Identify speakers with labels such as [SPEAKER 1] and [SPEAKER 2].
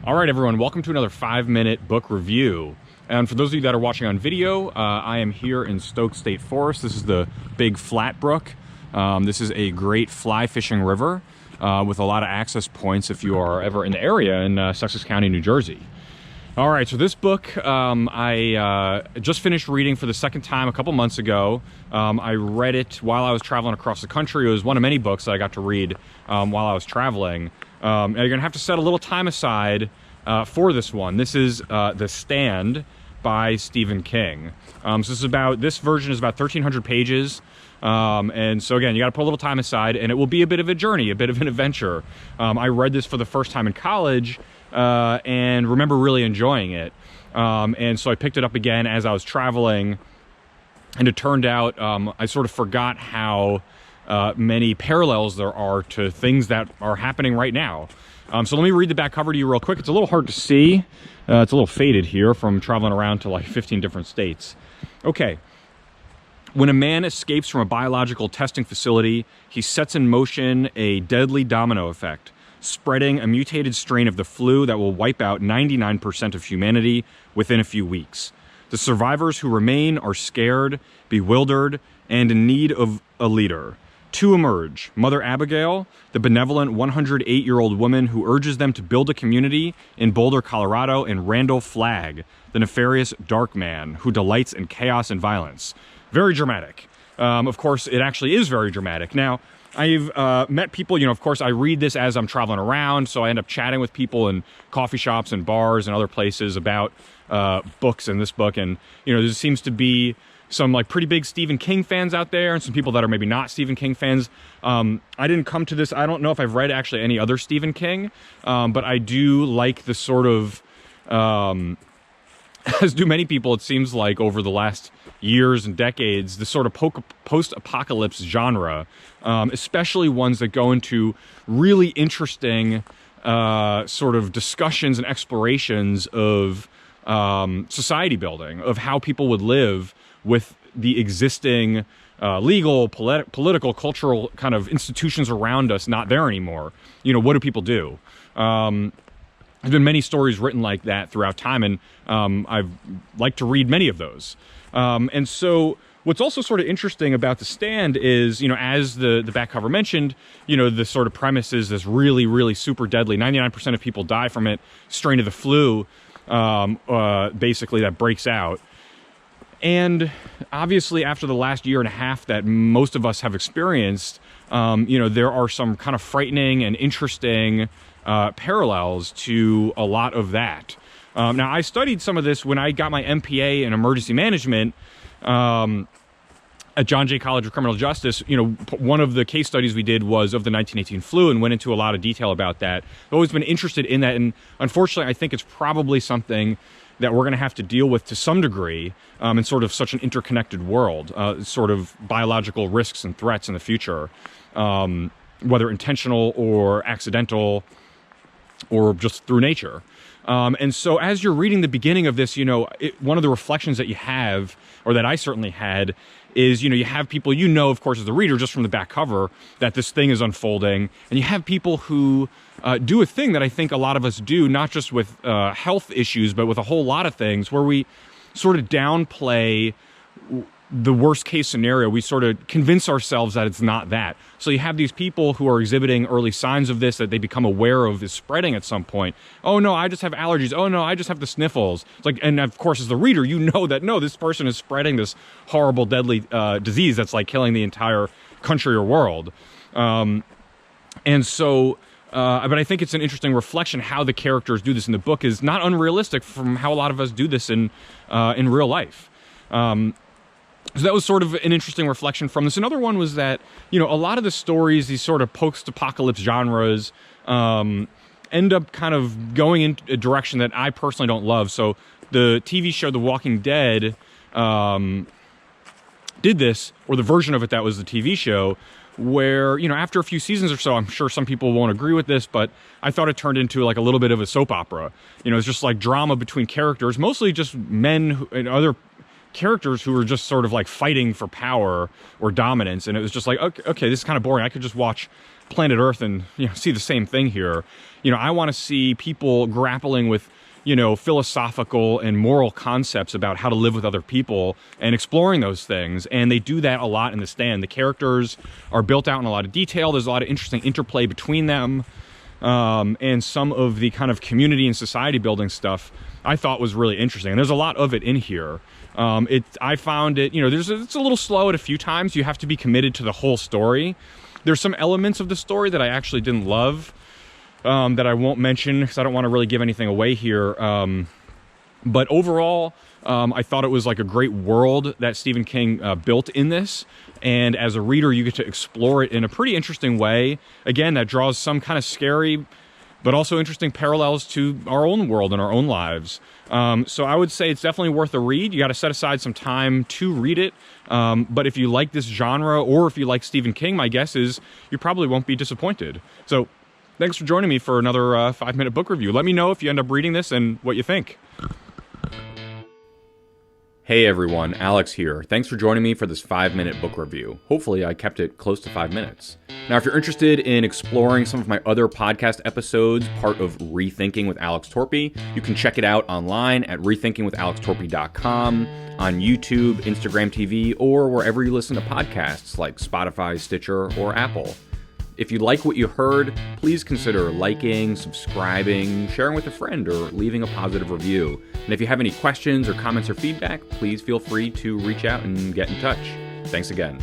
[SPEAKER 1] All right, everyone, welcome to another 5-minute book review. And for those of you that are watching on video, I am here in Stokes State Forest. This is the Big Flat Brook. This is a great fly fishing river with a lot of access points if you are ever in the area in Sussex County, New Jersey. All right, so this book I just finished reading for the second time a couple months ago. I read it while I was traveling across the country. It was one of many books that I got to read while I was traveling. And you're gonna have to set a little time aside for this one. This is The Stand by Stephen King. So this version is about 1,300 pages. And so again, you gotta put a little time aside, and it will be a bit of a journey, a bit of an adventure. I read this for the first time in college and remember really enjoying it. And so I picked it up again as I was traveling, and it turned out I sort of forgot how many parallels there are to things that are happening right now. So let me read the back cover to you real quick. It's a little hard to see. It's a little faded here from traveling around to like 15 different states. Okay. When a man escapes from a biological testing facility, he sets in motion a deadly domino effect, spreading a mutated strain of the flu that will wipe out 99% of humanity within a few weeks. The survivors who remain are scared, bewildered, and in need of a leader. Two emerge: Mother Abigail, the benevolent 108-year-old woman who urges them to build a community in Boulder, Colorado, and Randall Flagg, the nefarious dark man who delights in chaos and violence. Very dramatic. Of course, it actually is very dramatic. Now, I've met people, you know, of course, I read this as I'm traveling around, so I end up chatting with people in coffee shops and bars and other places about books in this book, and, you know, there seems to be some like pretty big Stephen King fans out there and some people that are maybe not Stephen King fans. I didn't come to this, I don't know if I've read actually any other Stephen King, but I do like the sort of, as do many people, it seems like over the last years and decades, the sort of post-apocalypse genre, especially ones that go into really interesting sort of discussions and explorations of society building, of how people would live with the existing legal, political, cultural kind of institutions around us not there anymore. You know, what do people do? There's been many stories written like that throughout time, and I've liked to read many of those. And so what's also sort of interesting about The Stand is, you know, as the back cover mentioned, you know, the sort of premise is this really, really super deadly, 99% of people die from it, strain of the flu, basically, that breaks out. And obviously, after the last year and a half that most of us have experienced, you know, there are some kind of frightening and interesting parallels to a lot of that. Now, I studied some of this when I got my MPA in emergency management at John Jay College of Criminal Justice. You know, one of the case studies we did was of the 1918 flu and went into a lot of detail about that. I've always been interested in that, and unfortunately, I think it's probably something that we're going to have to deal with to some degree in sort of such an interconnected world, sort of biological risks and threats in the future, whether intentional or accidental or just through nature. And so as you're reading the beginning of this, you know, one of the reflections that you have, or that I certainly had, is, you know, you have people, you know, of course, as the reader, just from the back cover, that this thing is unfolding. And you have people who do a thing that I think a lot of us do, not just with health issues, but with a whole lot of things, where we sort of downplay the worst case scenario. We sort of convince ourselves that it's not that. So you have these people who are exhibiting early signs of this, that they become aware of is spreading at some point. Oh no, I just have allergies. Oh no, I just have the sniffles. It's like, and of course, as the reader, you know that no, this person is spreading this horrible, deadly disease that's like killing the entire country or world. And so, but I think it's an interesting reflection how the characters do this in the book is not unrealistic from how a lot of us do this in real life. So that was sort of an interesting reflection from this. Another one was that, you know, a lot of the stories, these sort of post-apocalypse genres, end up kind of going in a direction that I personally don't love. So the TV show The Walking Dead did this, or the version of it that was the TV show, where, you know, after a few seasons or so, I'm sure some people won't agree with this, but I thought it turned into like a little bit of a soap opera. You know, it's just like drama between characters, mostly just men and other characters who were just sort of like fighting for power or dominance, and it was just like, okay, this is kind of boring. I could just watch Planet Earth and, you know, see the same thing here. I want to see people grappling with, philosophical and moral concepts about how to live with other people and exploring those things. And they do that a lot in The Stand. The characters are built out in a lot of detail. There's a lot of interesting interplay between them. And some of the kind of community and society building stuff I thought was really interesting. And there's a lot of it in here. I found it, it's a little slow at a few times. You have to be committed to the whole story. There's some elements of the story that I actually didn't love, that I won't mention because I don't want to really give anything away here. But overall, I thought it was like a great world that Stephen King built in this. And as a reader, you get to explore it in a pretty interesting way. Again, that draws some kind of scary, but also interesting parallels to our own world and our own lives. So I would say it's definitely worth a read. You got to set aside some time to read it. But if you like this genre, or if you like Stephen King, my guess is you probably won't be disappointed. So thanks for joining me for another 5-minute book review. Let me know if you end up reading this and what you think. Hey everyone, Alex here. Thanks for joining me for this 5-minute book review. Hopefully I kept it close to 5 minutes. Now, if you're interested in exploring some of my other podcast episodes, part of Rethinking with Alex Torpy, you can check it out online at rethinkingwithalextorpy.com, on YouTube, Instagram TV, or wherever you listen to podcasts like Spotify, Stitcher, or Apple. If you like what you heard, please consider liking, subscribing, sharing with a friend, or leaving a positive review. And if you have any questions or comments or feedback, please feel free to reach out and get in touch. Thanks again.